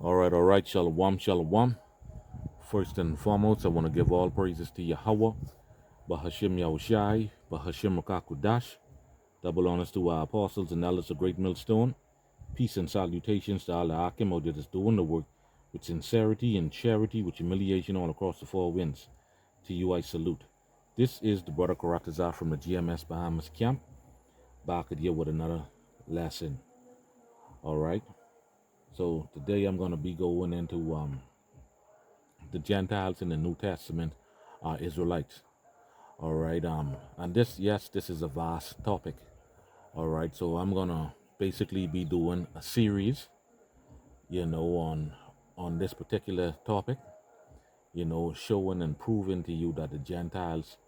All right. Shalom, shalom. First and foremost, I want to give all praises to Yahweh, Bahashim Yahushai, Bahashim Rakakudash. Double honors to our apostles and elders of Great Millstone. Peace and salutations to all the Akim that is doing the work with sincerity and charity, with humiliation all across the four winds. To you I salute. This is the brother Karatazar from the GMS Bahamas camp, back at you with another lesson. All right. So today I'm going to be going into the Gentiles in the New Testament are Israelites. All right. And this is a vast topic. All right. So I'm gonna basically be doing a series, on this particular topic, showing and proving to you that the Gentiles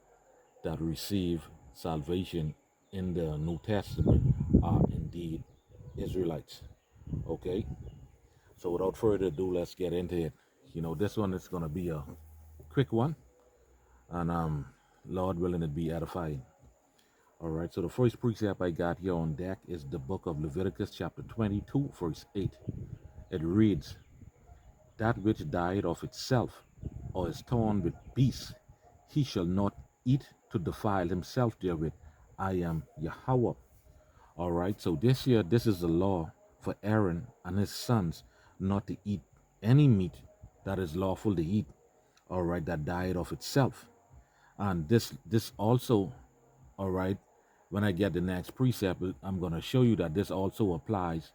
that receive salvation in the New Testament are indeed Israelites. Okay. So without further ado, let's get into it. This one is gonna be a quick one, and Lord willing, it be edifying. All right, so the first precept I got here on deck is the book of Leviticus, chapter 22, verse 8. It reads, "That which died of itself, or is torn with beasts, he shall not eat to defile himself therewith. I am Yahweh." All right, so this is the law for Aaron and his sons not to eat any meat that is lawful to eat, all right, that died of itself. And this also, all right, when I get the next precept, I'm going to show you that this also applies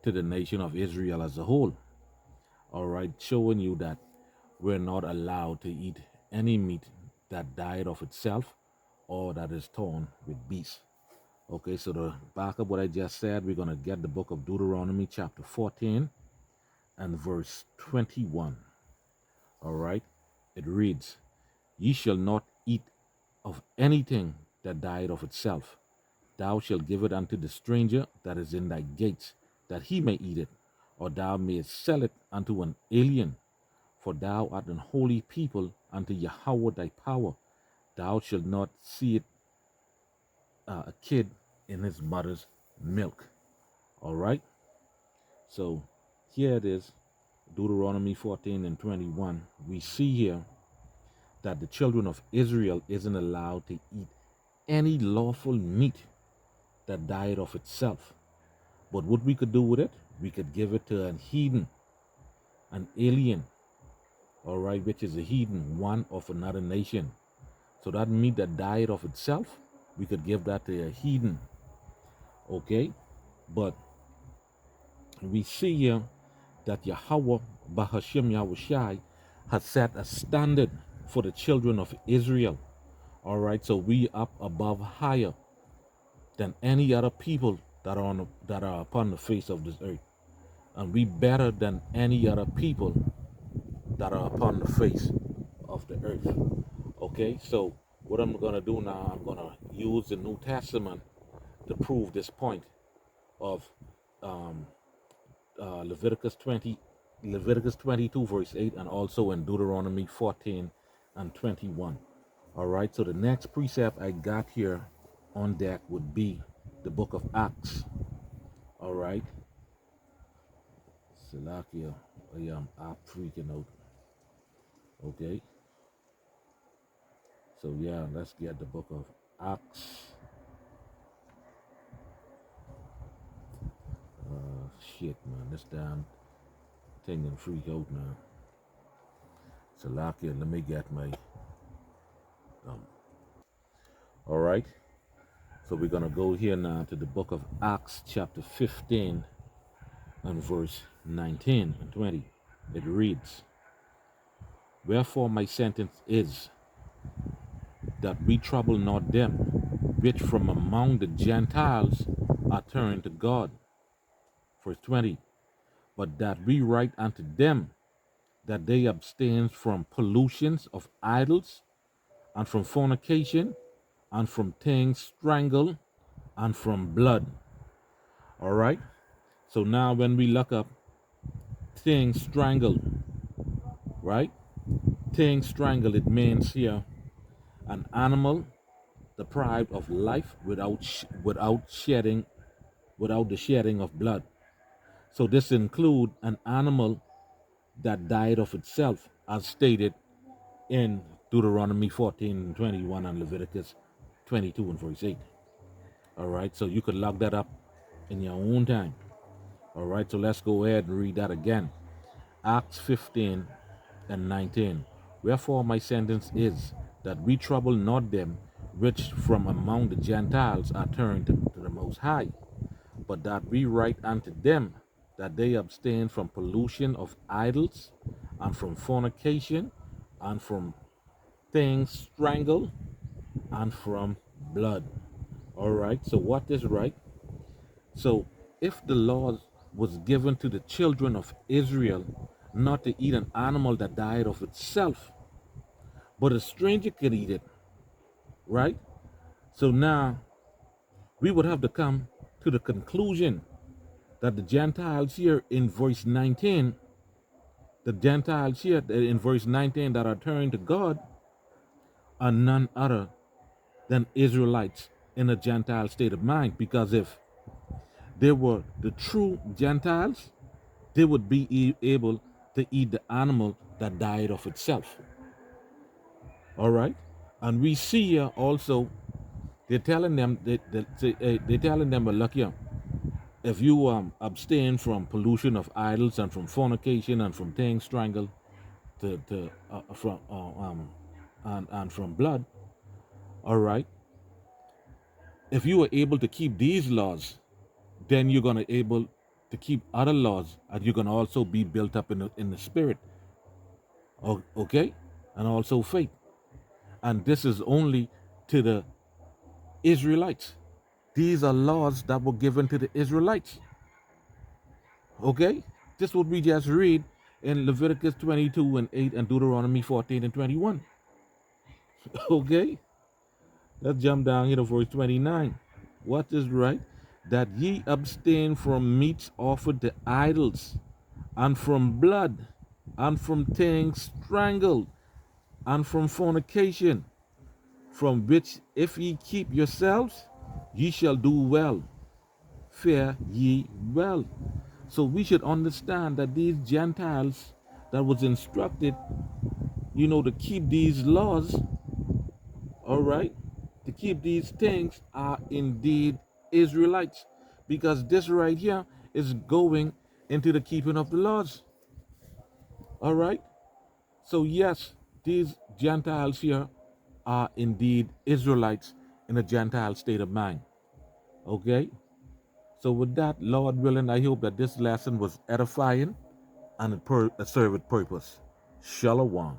to the nation of Israel as a whole. All right, showing you that we're not allowed to eat any meat that died of itself or that is torn with beasts. Okay, so to back up what I just said, we're going to get the book of Deuteronomy, chapter 14 and verse 21. All right, it reads, "Ye shall not eat of anything that died of itself. Thou shalt give it unto the stranger that is in thy gates, that he may eat it, or thou mayest sell it unto an alien. For thou art an holy people unto Yahweh thy power. Thou shalt not see it a kid in his mother's milk." All right. So here it is, Deuteronomy 14 and 21. We see here that the children of Israel isn't allowed to eat any lawful meat that died of itself. But what we could do with it, we could give it to an heathen, an alien, all right, which is a heathen, one of another nation. So that meat that died of itself, we could give that to a heathen. Okay? But we see here that Yahweh, Bahashim Yahushai, has set a standard for the children of Israel. All right, so we up above higher than any other people that are upon the face of this earth, and we better than any other people that are upon the face of the earth. Okay, so what I'm gonna do now, I'm gonna use the New Testament to prove this point of Leviticus 22 verse 8, and also in Deuteronomy 14 and 21. All right, so the next precept I got here on deck would be the book of Acts. All right. Salakia, I'm freaking out. Okay. So yeah, let's get the book of Acts. Shit, man, this damn thing and freak out now. Salakia, let me get my all right. So we're gonna go here now to the book of Acts, chapter 15 and verse 19 and 20. It reads, "Wherefore my sentence is that we trouble not them which from among the Gentiles are turned to God." Verse 20, "But that we write unto them that they abstain from pollutions of idols, and from fornication, and from things strangled, and from blood." All right. So now when we look up things strangled, right? Things strangled, it means here an animal deprived of life without the shedding of blood. So this include an animal that died of itself, as stated in Deuteronomy 14:21 and Leviticus 22 and verse 8. All right, so you could look that up in your own time. All right, so let's go ahead and read that again. Acts 15 and 19. Wherefore my sentence is that we trouble not them which from among the Gentiles are turned to the Most High, but that we write unto them that they abstain from pollution of idols, and from fornication, and from things strangled, and from blood. All right, so what is right? So if the law was given to the children of Israel not to eat an animal that died of itself, but a stranger could eat it, right? So now we would have to come to the conclusion that the Gentiles here in verse 19, the Gentiles here in verse 19 that are turned to God are none other than Israelites in a Gentile state of mind. Because if they were the true Gentiles, they would be able to eat the animal that died of itself. All right? And we see here also, they're telling them, they're telling them, well, look here, if you abstain from pollution of idols and from fornication and from things strangled and from blood, all right, if you are able to keep these laws, then you're going to able to keep other laws, and you're going to also be built up in the spirit, okay, and also faith. And this is only to the Israelites. These are laws that were given to the Israelites. Okay? This is what we just read in Leviticus 22 and 8 and Deuteronomy 14 and 21. Okay? Let's jump down here to verse 29. What is right? That ye abstain from meats offered to idols, and from blood, and from things strangled, and from fornication, from which if ye keep yourselves, ye shall do well. Fare ye well. So we should understand that these Gentiles that was instructed, to keep these laws, all right, to keep these things are indeed Israelites. Because this right here is going into the keeping of the laws. All right. So yes, these Gentiles here are indeed Israelites in a Gentile state of mind. Okay. So with that, Lord willing, I hope that this lesson was edifying and it served its purpose. Shalom.